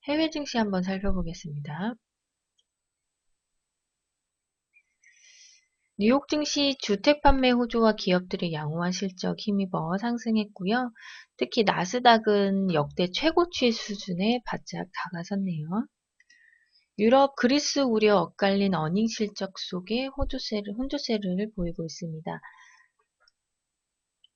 해외 증시 한번 살펴보겠습니다. 뉴욕 증시 주택 판매 호조와 기업들의 양호한 실적 힘입어 상승했고요. 특히 나스닥은 역대 최고치 수준에 바짝 다가섰네요. 유럽, 그리스 우려 엇갈린 어닝 실적 속에 혼조세를 보이고 있습니다.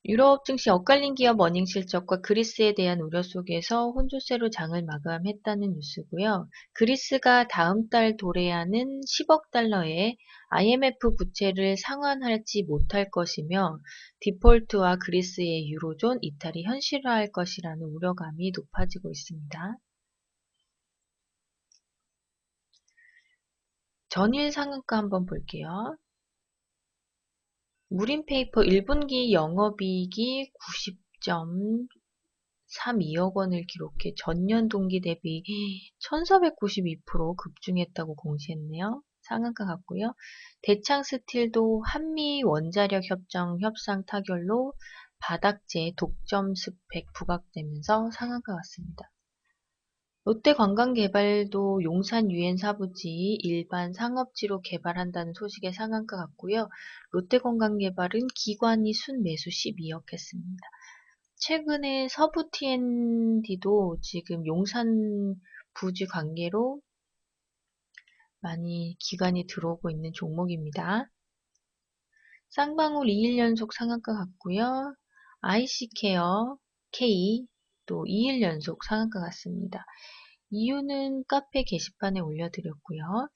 유럽 증시 엇갈린 기업 어닝 실적과 그리스에 대한 우려 속에서 혼조세로 장을 마감했다는 뉴스고요. 그리스가 다음 달 도래하는 10억 달러의 IMF 부채를 상환하지 못할 것이며 디폴트와 그리스의 유로존 이탈이 현실화할 것이라는 우려감이 높아지고 있습니다. 전일 상한가 한번 볼게요. 무림페이퍼 1분기 영업이익이 90.32억 원을 기록해 전년 동기 대비 1492% 급증했다고 공시했네요. 상한가 같고요. 대창스틸도 한미 원자력 협상 타결로 바닥재 독점 스펙 부각되면서 상한가 같습니다. 롯데관광개발도 용산 유엔 사부지 일반 상업지로 개발한다는 소식에 상한가 같고요. 롯데관광개발은 기관이 순매수 12억 했습니다. 최근에 서부 T&D도 지금 용산 부지 관계로 많이 기관이 들어오고 있는 종목입니다. 쌍방울 2일 연속 상한가 같고요. IC케어 K 또 2일 연속 상한가 같습니다. 이유는 카페 게시판에 올려드렸고요.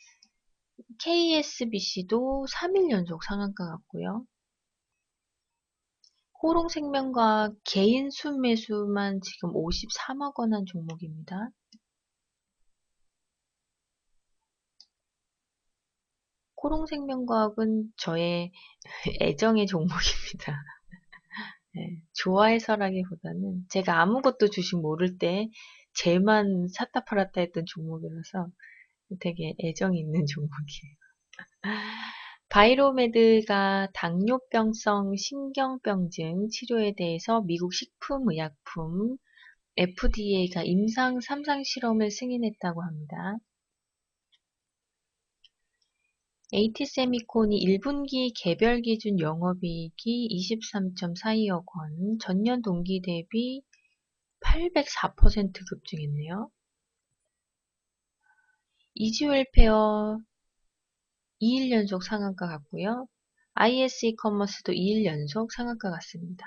KSBC도 3일 연속 상한가 같고요. 호롱생명과학 개인 순매수만 지금 53억 원 한 종목입니다. 호롱생명과학은 저의 애정의 종목입니다. 네, 좋아해서라기보다는 제가 아무것도 주식 모를 때 쟤만 샀다 팔았다 했던 종목이라서 되게 애정이 있는 종목이에요. 바이로메드가 당뇨병성 신경병증 치료에 대해서 미국 식품의약품 FDA가 임상 3상 실험을 승인했다고 합니다. AT세미콘이 1분기 개별 기준 영업이익이 23.42억 원, 전년 동기 대비 804% 급증했네요. 이지웰페어 2일 연속 상한가 같고요. IS이커머스도 2일 연속 상한가 같습니다.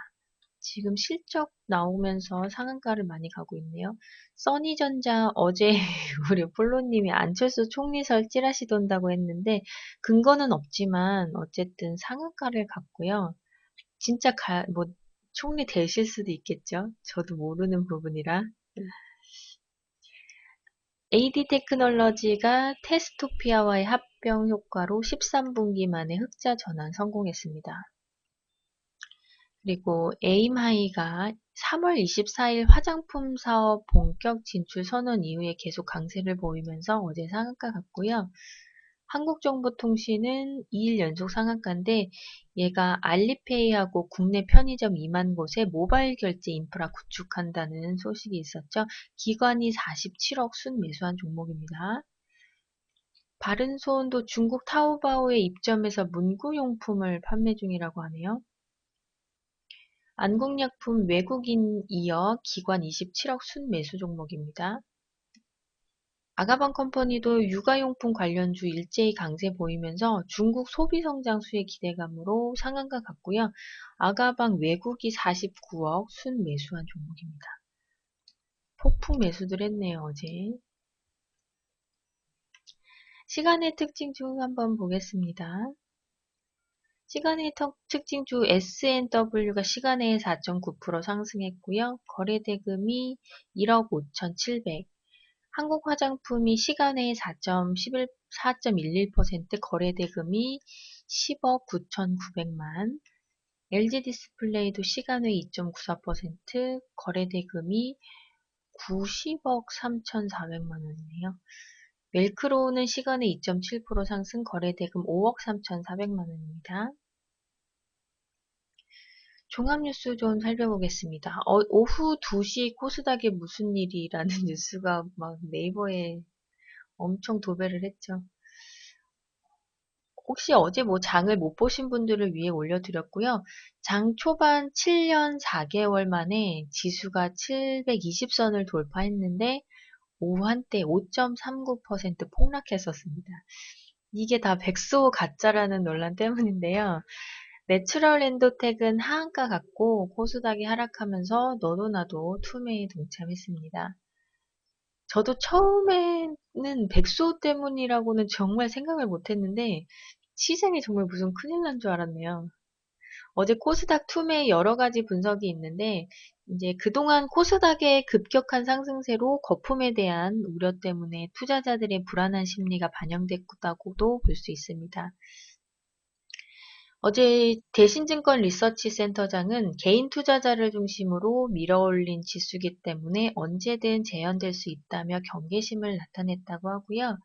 지금 실적 나오면서 상한가를 많이 가고 있네요. 써니전자 어제 우리 폴로님이 안철수 총리설 찌라시 돈다고 했는데 근거는 없지만 어쨌든 상한가를 갔고요. 진짜 뭐 총리 되실 수도 있겠죠. 저도 모르는 부분이라. AD테크놀로지가 테스토피아와의 합병 효과로 13분기 만에 흑자 전환 성공했습니다. 그리고 에임하이가 3월 24일 화장품 사업 본격 진출 선언 이후에 계속 강세를 보이면서 어제 상한가 갔고요. 한국정보통신은 2일 연속 상한가인데 얘가 알리페이하고 국내 편의점 2만 곳에 모바일 결제 인프라 구축한다는 소식이 있었죠. 기관이 47억 순 매수한 종목입니다. 바른소원도 중국 타오바오에 입점해서 문구용품을 판매 중이라고 하네요. 안국약품 외국인 이어 기관 27억 순매수 종목입니다. 아가방 컴퍼니도 육아용품 관련주 일제히 강세 보이면서 중국 소비 성장 수의 기대감으로 상한가 갔고요. 아가방 외국이 49억 순매수한 종목입니다. 폭풍 매수들 했네요, 어제. 시간의 특징 중 한번 보겠습니다. 시간의 특징 중 S&W가 시간에 4.9% 상승했고요. 거래대금이 1억 5,700. 한국화장품이 시간에 4.11%, 거래대금이 10억 9,900만. LG디스플레이도 시간외 2.94%, 거래대금이 90억 3,400만 원이네요. 멜크로우는 시간에 2.7% 상승, 거래대금 5억 3,400만 원입니다. 종합뉴스 좀 살펴보겠습니다. 오후 2시 코스닥에 무슨 일이라는 뉴스가 막 네이버에 엄청 도배를 했죠. 혹시 어제 뭐 장을 못 보신 분들을 위해 올려드렸고요. 장 초반 7년 4개월 만에 지수가 720선을 돌파했는데 오후 한때 5.39% 폭락했었습니다. 이게 다 백소 가짜라는 논란 때문인데요. 내추럴 엔도텍은 하한가 같고 코스닥이 하락하면서 너도 나도 투매에 동참했습니다. 저도 처음에는 백소 때문이라고는 정말 생각을 못했는데 시장이 정말 무슨 큰일 난 줄 알았네요. 어제 코스닥 투매 여러 가지 분석이 있는데 이제 그동안 코스닥의 급격한 상승세로 거품에 대한 우려 때문에 투자자들의 불안한 심리가 반영됐다고도 볼 수 있습니다. 어제 대신증권 리서치 센터장은 개인 투자자를 중심으로 밀어올린 지수기 때문에 언제든 재현될 수 있다며 경계심을 나타냈다고 하고요.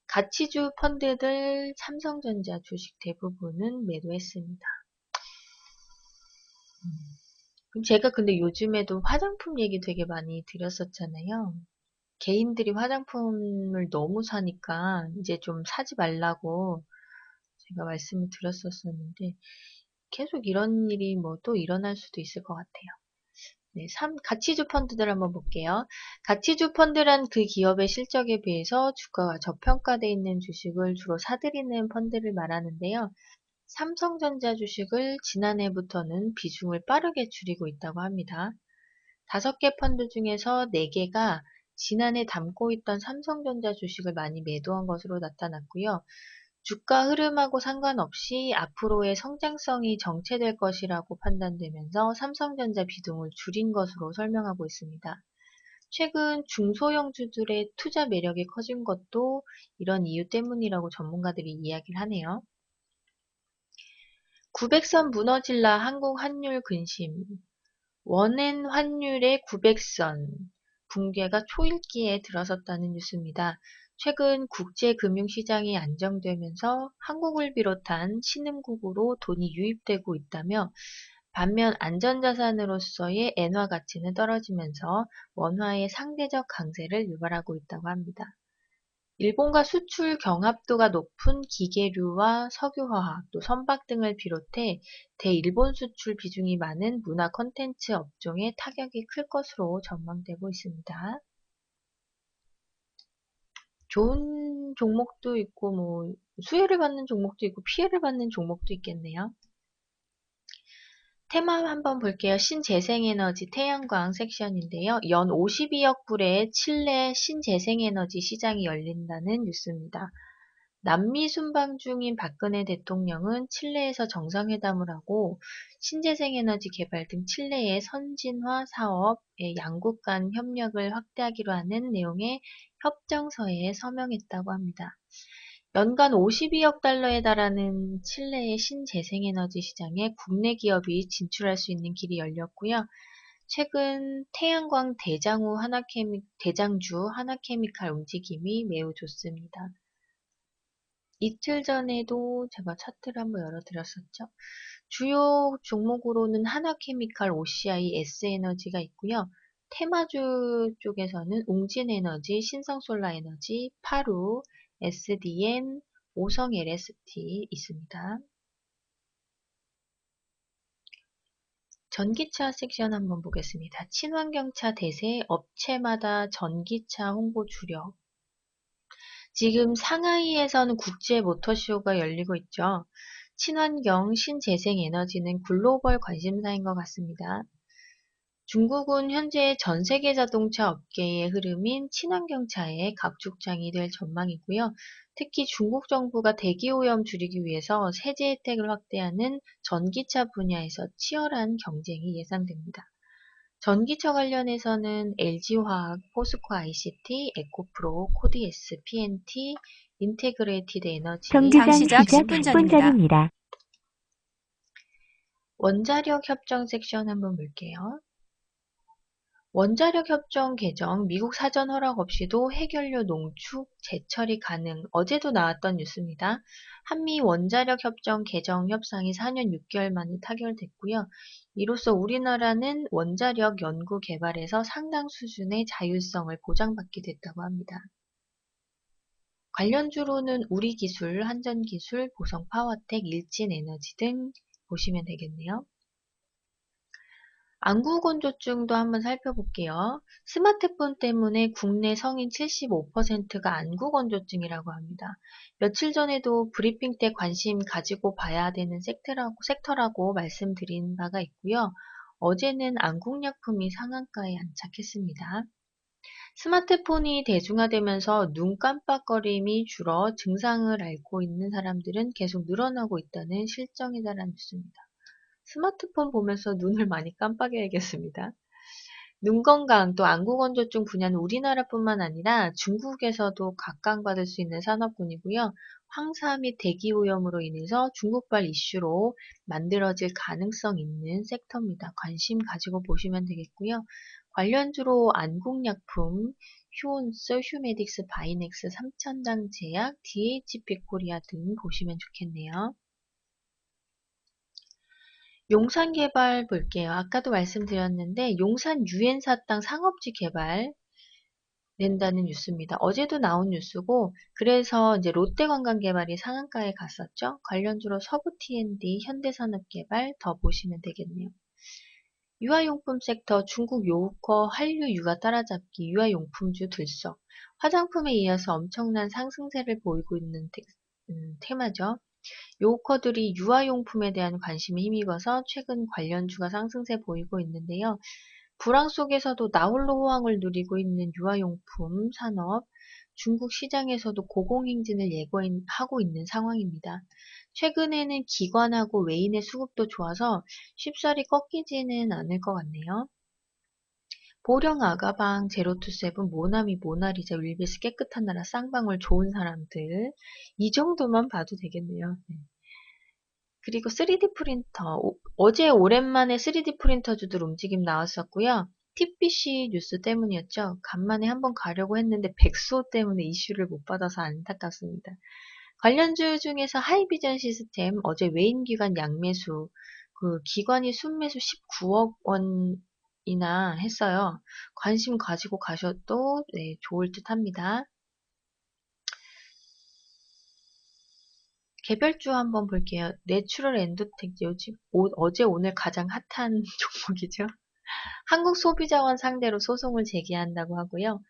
가치주 펀드들 삼성전자 주식 대부분은 매도했습니다. 그럼 제가 근데 요즘에도 화장품 얘기 되게 많이 드렸었잖아요. 개인들이 화장품을 너무 사니까 이제 좀 사지 말라고 제가 말씀을 드렸었는데 계속 이런 일이 뭐 또 일어날 수도 있을 것 같아요. 네, 가치주 펀드들 한번 볼게요. 가치주 펀드란 그 기업의 실적에 비해서 주가가 저평가되어 있는 주식을 주로 사들이는 펀드를 말하는데요. 삼성전자 주식을 지난해부터는 비중을 빠르게 줄이고 있다고 합니다. 5개 펀드 중에서 4개가 지난해 담고 있던 삼성전자 주식을 많이 매도한 것으로 나타났고요. 주가 흐름하고 상관없이 앞으로의 성장성이 정체될 것이라고 판단되면서 삼성전자 비중을 줄인 것으로 설명하고 있습니다. 최근 중소형주들의 투자 매력이 커진 것도 이런 이유 때문이라고 전문가들이 이야기를 하네요. 900선 무너질라 한국 환율 근심. 원엔 환율의 900선 붕괴가 초읽기에 들어섰다는 뉴스입니다. 최근 국제금융시장이 안정되면서 한국을 비롯한 신흥국으로 돈이 유입되고 있다며 반면 안전자산으로서의 엔화 가치는 떨어지면서 원화의 상대적 강세를 유발하고 있다고 합니다. 일본과 수출 경합도가 높은 기계류와 석유화학, 또 선박 등을 비롯해 대일본 수출 비중이 많은 문화 콘텐츠 업종에 타격이 클 것으로 전망되고 있습니다. 좋은 종목도 있고 뭐 수혜를 받는 종목도 있고 피해를 받는 종목도 있겠네요. 테마 한번 볼게요. 신재생에너지 태양광 섹션인데요. 연 52억 불의 칠레 신재생에너지 시장이 열린다는 뉴스입니다. 남미 순방 중인 박근혜 대통령은 칠레에서 정상회담을 하고 신재생에너지 개발 등 칠레의 선진화 사업의 양국 간 협력을 확대하기로 하는 내용의 협정서에 서명했다고 합니다. 연간 52억 달러에 달하는 칠레의 신재생에너지 시장에 국내 기업이 진출할 수 있는 길이 열렸고요. 최근 태양광 대장주 하나케미칼 움직임이 매우 좋습니다. 이틀 전에도 제가 차트를 한번 열어드렸었죠. 주요 종목으로는 하나케미칼, OCI, S에너지가 있고요. 테마주 쪽에서는 웅진에너지, 신성솔라에너지, 파루, SDN, 오성 LST 있습니다. 전기차 섹션 한번 보겠습니다. 친환경차 대세, 업체마다 전기차 홍보 주력. 지금 상하이에서는 국제 모터쇼가 열리고 있죠. 친환경, 신재생에너지는 글로벌 관심사인 것 같습니다. 중국은 현재 전 세계 자동차 업계의 흐름인 친환경차의 각축장이 될 전망이고요. 특히 중국 정부가 대기오염 줄이기 위해서 세제 혜택을 확대하는 전기차 분야에서 치열한 경쟁이 예상됩니다. 전기차 관련해서는 LG화학, 포스코 ICT, 에코프로, 코디에스, PNT, 인테그레이티드 에너지, 경기장 시작 10분 전입니다. 원자력 협정 섹션 한번 볼게요. 원자력 협정 개정, 미국 사전 허락 없이도 핵연료 농축 재처리 가능. 어제도 나왔던 뉴스입니다. 한미 원자력 협정 개정 협상이 4년 6개월 만에 타결됐고요. 이로써 우리나라는 원자력 연구 개발에서 상당 수준의 자율성을 보장받게 됐다고 합니다. 관련주로는 우리기술, 한전기술, 보성파워텍, 일진에너지 등 보시면 되겠네요. 안구건조증도 한번 살펴볼게요. 스마트폰 때문에 국내 성인 75%가 안구건조증이라고 합니다. 며칠 전에도 브리핑 때 관심 가지고 봐야 되는 섹터라고 말씀드린 바가 있고요. 어제는 안국약품이 상한가에 안착했습니다. 스마트폰이 대중화되면서 눈 깜빡거림이 줄어 증상을 앓고 있는 사람들은 계속 늘어나고 있다는 실정에 달한 뉴스입니다. 스마트폰 보면서 눈을 많이 깜빡여야겠습니다. 눈 건강 또 안구건조증 분야는 우리나라뿐만 아니라 중국에서도 각광받을 수 있는 산업군이고요. 황사 및 대기오염으로 인해서 중국발 이슈로 만들어질 가능성 있는 섹터입니다. 관심 가지고 보시면 되겠고요. 관련주로 안국약품, 휴온스, 휴메딕스, 바이넥스, 삼천장 제약, DHP 코리아 등 보시면 좋겠네요. 용산 개발 볼게요. 아까도 말씀드렸는데 용산 유엔사 땅 상업지 개발 낸다는 뉴스입니다. 어제도 나온 뉴스고 그래서 이제 롯데관광개발이 상한가에 갔었죠. 관련주로 서부 T&D, 현대산업개발 더 보시면 되겠네요. 유아용품 섹터 중국 요우커 한류 육아 따라잡기 유아용품주 들썩 화장품에 이어서 엄청난 상승세를 보이고 있는 테마죠. 요커들이 유아용품에 대한 관심에 힘입어서 최근 관련주가 상승세 보이고 있는데요. 불황 속에서도 나홀로 호황을 누리고 있는 유아용품 산업, 중국 시장에서도 고공행진을 예고하고 있는 상황입니다. 최근에는 기관하고 외인의 수급도 좋아서 쉽사리 꺾이지는 않을 것 같네요. 보령 아가방, 제로투세븐, 모나미, 모나리자, 윌비스, 깨끗한 나라, 쌍방울, 좋은 사람들 이 정도만 봐도 되겠네요. 네. 그리고 3D 프린터. 어제 오랜만에 3D 프린터주들 움직임 나왔었고요. TBC 뉴스 때문이었죠. 간만에 한번 가려고 했는데 백소 때문에 이슈를 못 받아서 안타깝습니다. 관련주 중에서 하이비전 시스템 어제 외인기관 양매수 기관이 순매수 19억 원이나 했어요. 관심 가지고 가셔도 네, 좋을 듯 합니다. 개별주 한번 볼게요. 내추럴 엔도텍 요즘 어제 오늘 가장 핫한 종목이죠. 한국 소비자원 상대로 소송을 제기한다고 하고요.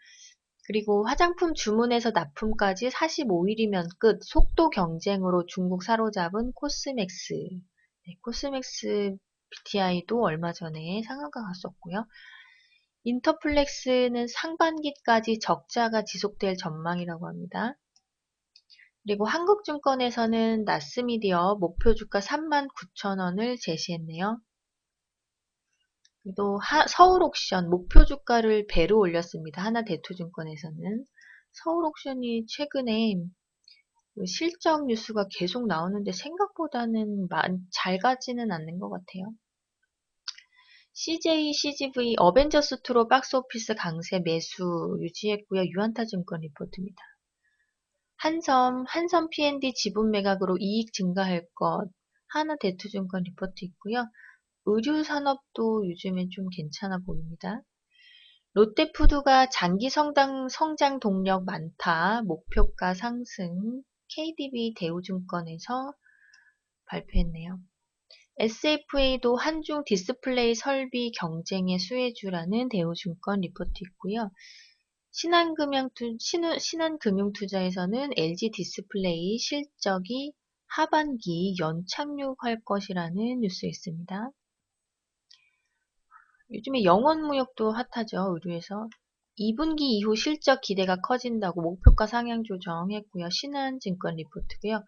그리고 화장품 주문에서 납품까지 45일이면 끝, 속도 경쟁으로 중국 사로잡은 코스맥스. 네, 코스맥스 BTI도 얼마 전에 상한가 갔었고요. 인터플렉스는 상반기까지 적자가 지속될 전망이라고 합니다. 그리고 한국증권에서는 나스미디어 목표 주가 39,000원을 제시했네요. 또 서울옥션 목표 주가를 배로 올렸습니다. 하나대투증권에서는 서울옥션이 최근에 실적 뉴스가 계속 나오는데 생각보다는 잘 가지는 않는 것 같아요. CJ, CGV, 어벤져스2로 박스오피스 강세 매수 유지했고요. 유한타증권 리포트입니다. 한섬 P&D 지분 매각으로 이익 증가할 것, 하나대투증권 리포트 있고요. 의류 산업도 요즘엔 좀 괜찮아 보입니다. 롯데푸드가 장기 성장 동력 많다, 목표가 상승, KDB 대우증권에서 발표했네요. SFA도 한중 디스플레이 설비 경쟁의 수혜주라는 대우증권 리포트 있고요. 신한금융투자에서는 LG 디스플레이 실적이 하반기 연착륙할 것이라는 뉴스 있습니다. 요즘에 영원무역도 핫하죠. 의류에서. 2분기 이후 실적 기대가 커진다고 목표가 상향 조정했고요. 신한증권 리포트고요.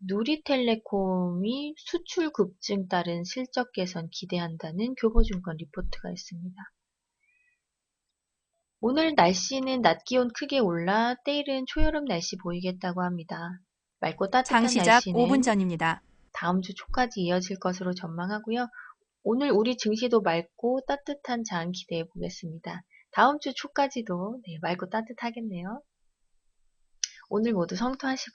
누리텔레콤이 수출 급증 따른 실적 개선 기대한다는 교보증권 리포트가 있습니다. 오늘 날씨는 낮 기온 크게 올라 때일은 초여름 날씨 보이겠다고 합니다. 맑고 따뜻한 장 시작 5분 날씨는 전입니다. 다음 주 초까지 이어질 것으로 전망하고요. 오늘 우리 증시도 맑고 따뜻한 장 기대해 보겠습니다. 다음 주 초까지도 네, 맑고 따뜻하겠네요. 오늘 모두 성투하시고